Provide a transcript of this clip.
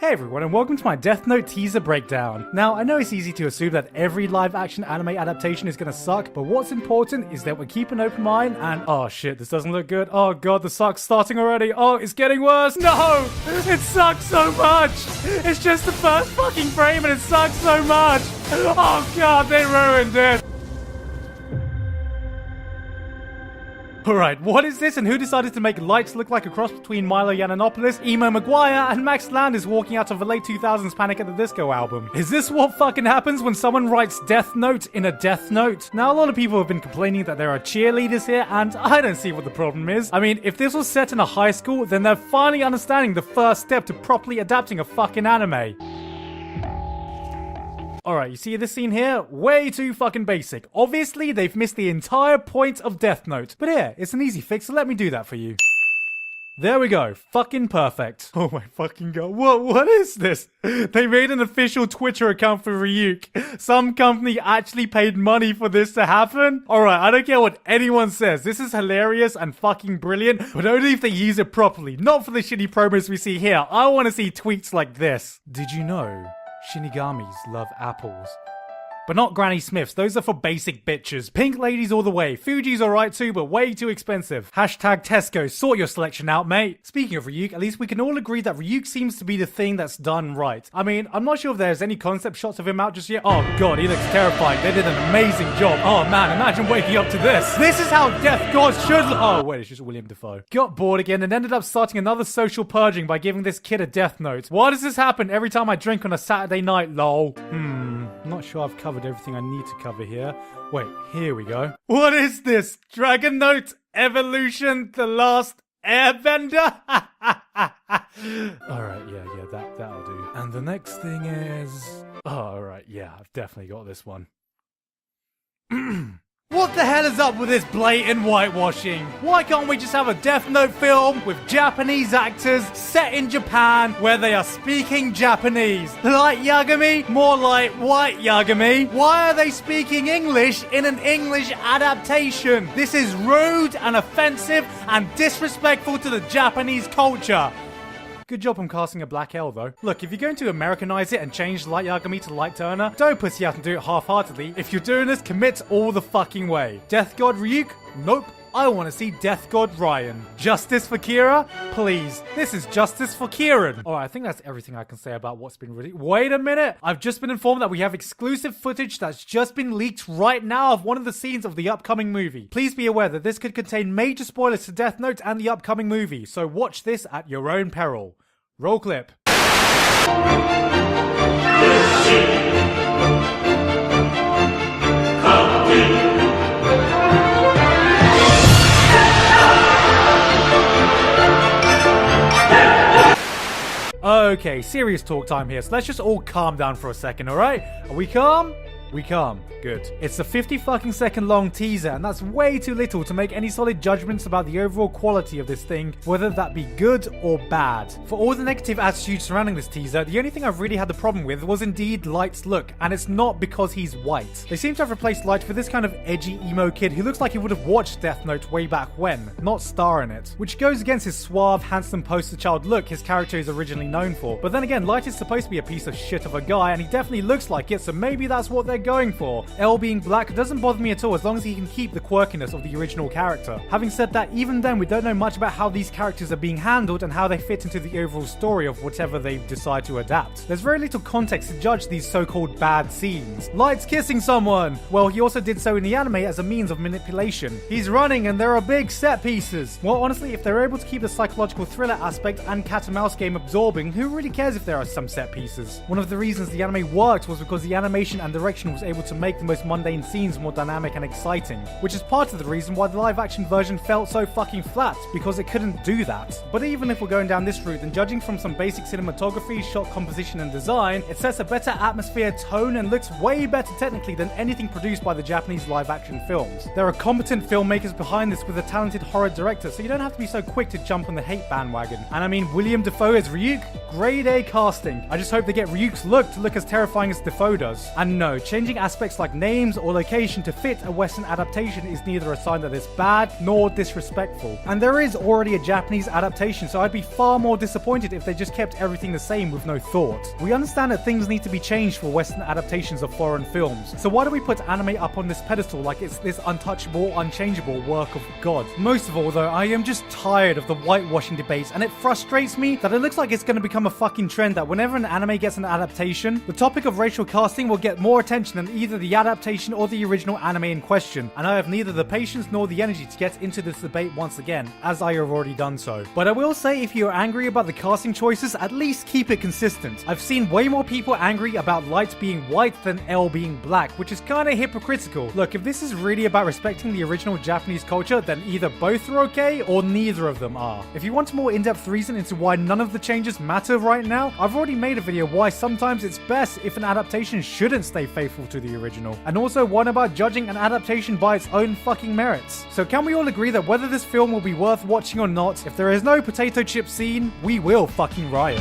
Hey everyone, and welcome to my Death Note teaser breakdown. Now, I know it's easy to assume that every live-action anime adaptation is gonna suck, but what's important is that we keep an open mind and— oh shit, this doesn't look good. Oh god, the suck's starting already. Oh, it's getting worse. No! It sucks so much! It's just the first fucking frame and it sucks so much! Oh god, they ruined it! Alright, what is this and who decided to make Lights look like a cross between Milo Yiannopoulos, Emo Maguire, and Max Landis walking out of a late 2000s Panic at the Disco album? Is this what fucking happens when someone writes Death Note in a Death Note? Now, a lot of people have been complaining that there are cheerleaders here, and I don't see what the problem is. I mean, if this was set in a high school, then they're finally understanding the first step to properly adapting a fucking anime. Alright, you see this scene here? Way too fucking basic. Obviously, they've missed the entire point of Death Note. But here, it's an easy fix, so let me do that for you. There we go. Fucking perfect. Oh my fucking god. What is this? They made an official Twitter account for Ryuk. Some company actually paid money for this to happen? Alright, I don't care what anyone says. This is hilarious and fucking brilliant, but only if they use it properly. Not for the shitty promos we see here. I want to see tweets like this. Did you know Shinigamis love apples? But not Granny Smiths, those are for basic bitches. Pink ladies all the way. Fuji's alright too, but way too expensive. Hashtag Tesco, sort your selection out, mate. Speaking of Ryuk, at least we can all agree that Ryuk seems to be the thing that's done right. I mean, I'm not sure if there's any concept shots of him out just yet. Oh god, he looks terrifying. They did an amazing job. Oh man, imagine waking up to this. This is how Death Gods should look. Oh wait, it's just William Dafoe. Got bored again and ended up starting another social purging by giving this kid a Death Note. Why does this happen every time I drink on a Saturday night, lol? Not sure I've covered everything I need to cover here. Wait, here we go. What is this? Dragon Note Evolution: The Last Airbender? Alright, yeah, that'll do. And the next thing is— oh, alright, yeah, I've definitely got this one. What the hell is up with this blatant whitewashing? Why can't we just have a Death Note film with Japanese actors set in Japan where they are speaking Japanese? Like Yagami? More like White Yagami? Why are they speaking English in an English adaptation? This is rude and offensive and disrespectful to the Japanese culture. Good job on casting a black L though. Look, if you're going to Americanize it and change Light Yagami to Light Turner, don't pussy out and do it half-heartedly. If you're doing this, commit all the fucking way. Death God Ryuk? Nope. I want to see Death God Ryan. Justice for Kira? Please. This is justice for Kieran. Alright, I think that's everything I can say about what's been released. Wait a minute. I've just been informed that we have exclusive footage that's just been leaked right now of one of the scenes of the upcoming movie. Please be aware that this could contain major spoilers to Death Note and the upcoming movie, so watch this at your own peril. Roll clip. Okay, serious talk time here, so let's just all calm down for a second, alright? Are we calm? We calm. Good. It's a 50 fucking second long teaser, and that's way too little to make any solid judgments about the overall quality of this thing, whether that be good or bad. For all the negative attitudes surrounding this teaser, the only thing I've really had the problem with was indeed Light's look, and it's not because he's white. They seem to have replaced Light with this kind of edgy emo kid who looks like he would have watched Death Note way back when, not star in it, which goes against his suave, handsome poster child look his character is originally known for. But then again, Light is supposed to be a piece of shit of a guy, and he definitely looks like it, so maybe that's what they're going for. L being black doesn't bother me at all as long as he can keep the quirkiness of the original character. Having said that, even then we don't know much about how these characters are being handled and how they fit into the overall story of whatever they decide to adapt. There's very little context to judge these so-called bad scenes. Light's kissing someone! Well, he also did so in the anime as a means of manipulation. He's running and there are big set pieces. Well, honestly, if they're able to keep the psychological thriller aspect and cat and mouse game absorbing, who really cares if there are some set pieces? One of the reasons the anime worked was because the animation and direction was able to make the most mundane scenes more dynamic and exciting, which is part of the reason why the live action version felt so fucking flat, because it couldn't do that. But even if we're going down this route, then judging from some basic cinematography, shot composition and design, it sets a better atmosphere, tone, and looks way better technically than anything produced by the Japanese live action films. There are competent filmmakers behind this with a talented horror director, so you don't have to be so quick to jump on the hate bandwagon. And I mean, William Dafoe as Ryuk? Grade A casting. I just hope they get Ryuk's look to look as terrifying as Dafoe does. And no, changing aspects like names or location to fit a Western adaptation is neither a sign that it's bad nor disrespectful. And there is already a Japanese adaptation, so I'd be far more disappointed if they just kept everything the same with no thought. We understand that things need to be changed for Western adaptations of foreign films, so why do we put anime up on this pedestal like it's this untouchable, unchangeable work of God? Most of all though, I am just tired of the whitewashing debates, and it frustrates me that it looks like it's going to become a fucking trend that whenever an anime gets an adaptation, the topic of racial casting will get more attention than either the adaptation or the original anime in question, and I have neither the patience nor the energy to get into this debate once again, as I have already done so. But I will say, if you're angry about the casting choices, at least keep it consistent. I've seen way more people angry about Light being white than L being black, which is kinda hypocritical. Look, if this is really about respecting the original Japanese culture, then either both are okay or neither of them are. If you want a more in-depth reason into why none of the changes matter right now, I've already made a video why sometimes it's best if an adaptation shouldn't stay faithful to the original, and also one about judging an adaptation by its own fucking merits. So can we all agree that whether this film will be worth watching or not, if there is no potato chip scene, we will fucking riot.